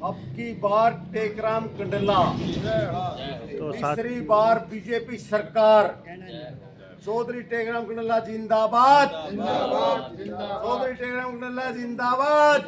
अब की बार टेकराम कंडेला, तो साथ तीसरी बार बीजेपी सरकार। चौधरी टेकराम कंडेला जिंदाबाद, चौधरी टेकराम कंडेला जिंदाबाद।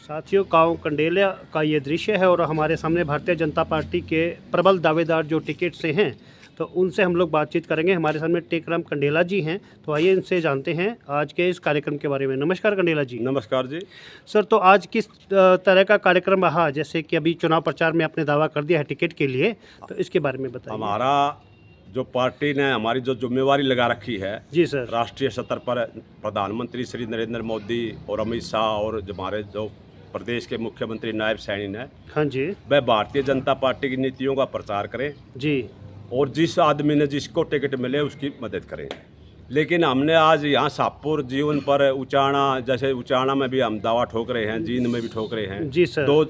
साथियों, गांव कंडेला का ये दृश्य है और हमारे सामने भारतीय जनता पार्टी के प्रबल दावेदार जो टिकट से हैं, तो उनसे हम लोग बातचीत करेंगे। हमारे सामने टेकराम कंडेला जी हैं, तो आइए इनसे जानते हैं आज के इस कार्यक्रम के बारे में। नमस्कार कंडेला जी। नमस्कार जी। सर, तो आज किस तरह का कार्यक्रम रहा? जैसे कि अभी चुनाव प्रचार में आपने दावा कर दिया है टिकट के लिए, तो इसके बारे में बताइए। हमारा जो पार्टी ने हमारी जो जिम्मेवारी लगा रखी है जी सर। राष्ट्रीय स्तर पर प्रधानमंत्री श्री नरेंद्र मोदी और अमित शाह और जो हमारे जो प्रदेश के मुख्यमंत्री नायब सैनी ने, हाँ जी। वह भारतीय जनता पार्टी की नीतियों का प्रचार करें जी। और जिस आदमी ने जिसको टिकट मिले उसकी मदद करें। लेकिन हमने आज यहाँ शाहपुर जीवन पर उचाना, जैसे उचाना में भी हम दावा ठोक रहे हैं, जींद में भी ठोक रहे हैं। जी सर। 2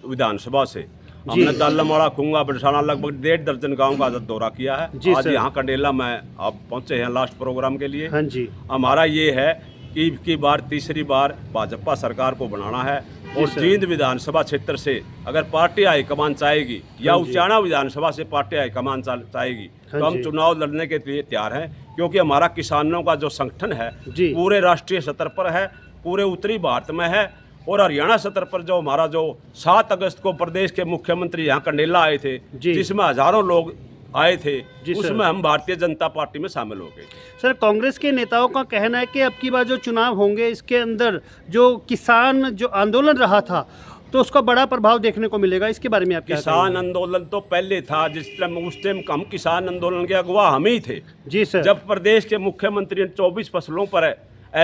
विधानसभा से हमने दालमाड़ा, खुंगा, बरसाना लगभग 1.5 दर्जन गांव का दौरा किया है। जी आज सर। यहाँ कंडेला में आप पहुँचे हैं लास्ट प्रोग्राम के लिए। हाँ जी। हमारा ये है कि की बार तीसरी बार भाजपा सरकार को बनाना है और जींद विधानसभा क्षेत्र से अगर पार्टी हाईकमान चाहेगी या उचाना विधानसभा से पार्टी हाईकमान चाहेगी तो हम चुनाव लड़ने के लिए तैयार हैं, क्योंकि हमारा किसानों का जो संगठन है पूरे राष्ट्रीय स्तर पर है, पूरे उत्तरी भारत में है और हरियाणा स्तर पर जो हमारा जो 7 अगस्त को प्रदेश के मुख्यमंत्री यहाँ कंडेला आए थे, जिसमें हजारों लोग आए थे, उसमें हम भारतीय जनता पार्टी में शामिल हो गए। सर, कांग्रेस के नेताओं का कहना है कि अब की बार जो चुनाव होंगे इसके अंदर जो किसान जो आंदोलन रहा था तो उसका बड़ा प्रभाव देखने को मिलेगा। इसके बारे में आप क्या कहेंगे? किसान आंदोलन तो पहले था, उस टाइम हम किसान आंदोलन के अगवा हम ही थे। जी सर। जब प्रदेश के मुख्यमंत्री ने 24 फसलों पर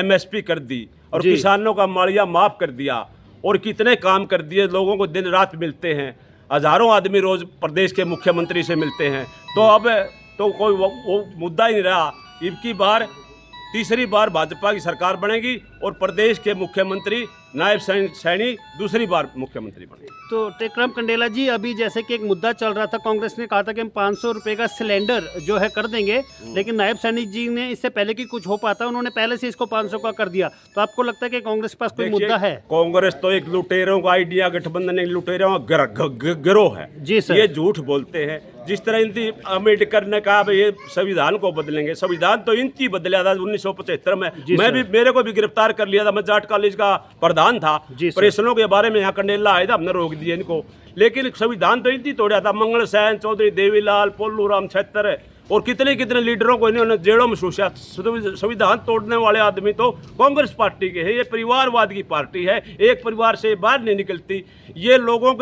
MSP कर दी और किसानों का मालिया माफ कर दिया और कितने काम कर दिए, लोगों को दिन रात मिलते हैं, हजारों आदमी रोज प्रदेश के मुख्यमंत्री से मिलते हैं, तो अब तो कोई वो मुद्दा ही नहीं रहा। इनकी बार तीसरी बार भाजपा की सरकार बनेगी और प्रदेश के मुख्यमंत्री नायब सैनी दूसरी बार मुख्यमंत्री बनेंगे। तो टेकराम कंडेला जी, अभी जैसे कि एक मुद्दा चल रहा था, कांग्रेस ने कहा था कि हम 500 रुपये का सिलेंडर जो है कर देंगे, लेकिन नायब सैनी जी ने इससे पहले कि कुछ हो पाता उन्होंने पहले से इसको 500 का कर दिया। तो आपको लगता है कि कांग्रेस के पास कोई मुद्दा है? कांग्रेस तो एक लुटेरों का आइडिया, गठबंधन एक लुटेरों का गिरोह है। जी सर। ये झूठ बोलते हैं। जिस तरह इनकी अम्बेडकर ने कहा भाई ये संविधान को बदलेंगे, संविधान तो इनकी बदला था 1975 में। मेरे को भी गिरफ्तार कर लिया था, मैं जाट कॉलेज का प्रधान था। प्रेषणों के बारे में यहाँ कंडेला आया था, हमने रोक दिया इनको, लेकिन संविधान तो इनकी तोड़ा था। मंगल सैन, चौधरी देवीलाल, पोल्लू राम छत्तर और कितने कितने लीडरों को इन्होंने जेलों में सूचा। संविधान तोड़ने वाले आदमी तो कांग्रेस पार्टी के हैं। ये परिवारवाद की पार्टी है, एक परिवार से बाहर नहीं निकलती। ये लोगों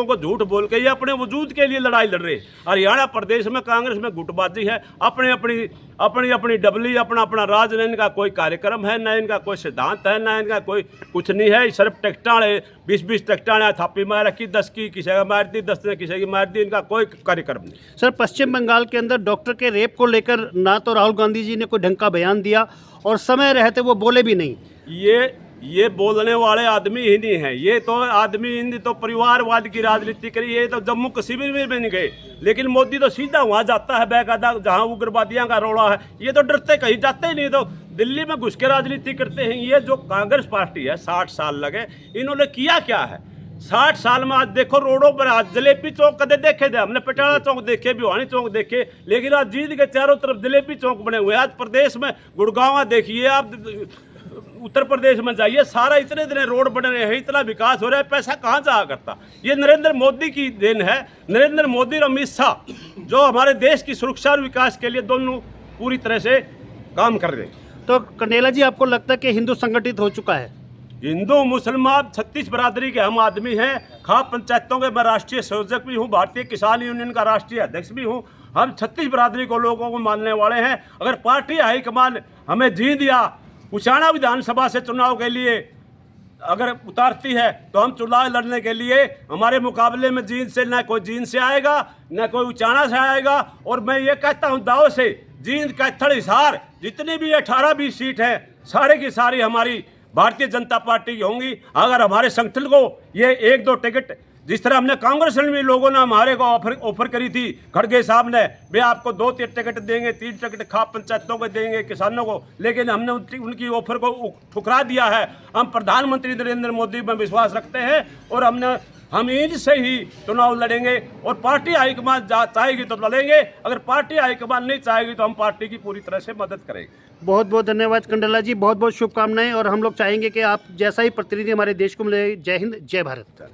को झूठ बोल के ये अपने वजूद के लिए लड़ाई लड़ रहे हैं। हरियाणा प्रदेश में कांग्रेस में गुटबाजी है, अपनी डबली, अपना राज। न इनका कोई कार्यक्रम है, न इनका कोई सिद्धांत है, न इनका कोई कुछ नहीं है। सिर्फ टेक्टाड़े 20-20 टेक्टाड़े थापी मार रखी, 10 की किसी का मार दी, 10 ने किसी की मार दी। इनका कोई कार्यक्रम नहीं। सर, पश्चिम बंगाल के अंदर डॉक्टर के रेप को लेकर ना तो राहुल गांधी जी ने कोई ढंग का बयान दिया और समय रहते वो बोले भी नहीं। ये बोलने वाले आदमी ही नहीं है। ये तो आदमी इन तो परिवारवाद की राजनीति करी। ये तो जम्मू कश्मीर में भी नहीं गए, लेकिन मोदी तो सीधा वहाँ जाता है बेकायदा, जहाँ उग्रवादियों का रोड़ा है। ये तो डरते कहीं जाते ही नहीं, तो दिल्ली में घुस के राजनीति करते हैं। ये जो कांग्रेस पार्टी है, 60 साल लगे, इन्होंने किया क्या है 60 साल में? आज देखो रोडों पर, आज जलेबी चौक कदे देखे थे हमने, पटियाला चौक देखे, भिवानी चौक देखे, लेकिन आज जींद के चारों तरफ जलेबी चौक बने हुए। आज प्रदेश में गुड़गांव देखिए, आप उत्तर प्रदेश में जाइए, सारा इतने रोड बने रहे हैं, इतना विकास हो रहा है, पैसा कहाँ जाया करता? ये नरेंद्र मोदी की देन है। नरेंद्र मोदी और अमित शाह जो हमारे देश की सुरक्षा और विकास के लिए दोनों पूरी तरह से काम कर रहे हैं। तो कंडेला जी, आपको लगता है कि हिंदू संगठित हो चुका है? हिंदू मुसलमान 36 बरादरी के हम आदमी हैं। खाप पंचायतों के मैं राष्ट्रीय संयोजक भी हूँ, भारतीय किसान यूनियन का राष्ट्रीय अध्यक्ष भी हूँ। हम 36 बरादरी को लोगों को मानने वाले हैं। अगर पार्टी हाईकमान हमें जींद या उचाना विधानसभा से चुनाव के लिए अगर उतारती है तो हम चुनाव लड़ने के लिए, हमारे मुकाबले में जींद से न कोई जींद से आएगा, न कोई उचाना से आएगा। और मैं ये कहता हूँ दाव से, जींद, कैथल, हिसार जितनी भी 18-20 सीट है, सारे की सारी हमारी भारतीय जनता पार्टी की होंगी। अगर हमारे संगठन को ये 1-2 टिकट जिस तरह हमने कांग्रेस में भी लोगों ने हमारे को ऑफर करी थी, खड़गे साहब ने, वे आपको 2 टिकट देंगे, 3 टिकट खाप पंचायतों को देंगे, किसानों को, लेकिन हमने उनकी ऑफर को ठुकरा दिया है। हम प्रधानमंत्री नरेंद्र मोदी में विश्वास रखते हैं और हम इनसे ही चुनाव लड़ेंगे और पार्टी हाईकमान चाहेगी तो लड़ेंगे, अगर पार्टी हाईकमान नहीं चाहेगी तो हम पार्टी की पूरी तरह से मदद करेंगे। बहुत बहुत धन्यवाद कंडेला जी, बहुत बहुत शुभकामनाएं, और हम लोग चाहेंगे कि आप जैसा ही प्रतिनिधि हमारे देश को मिले। जय हिंद, जय भारत।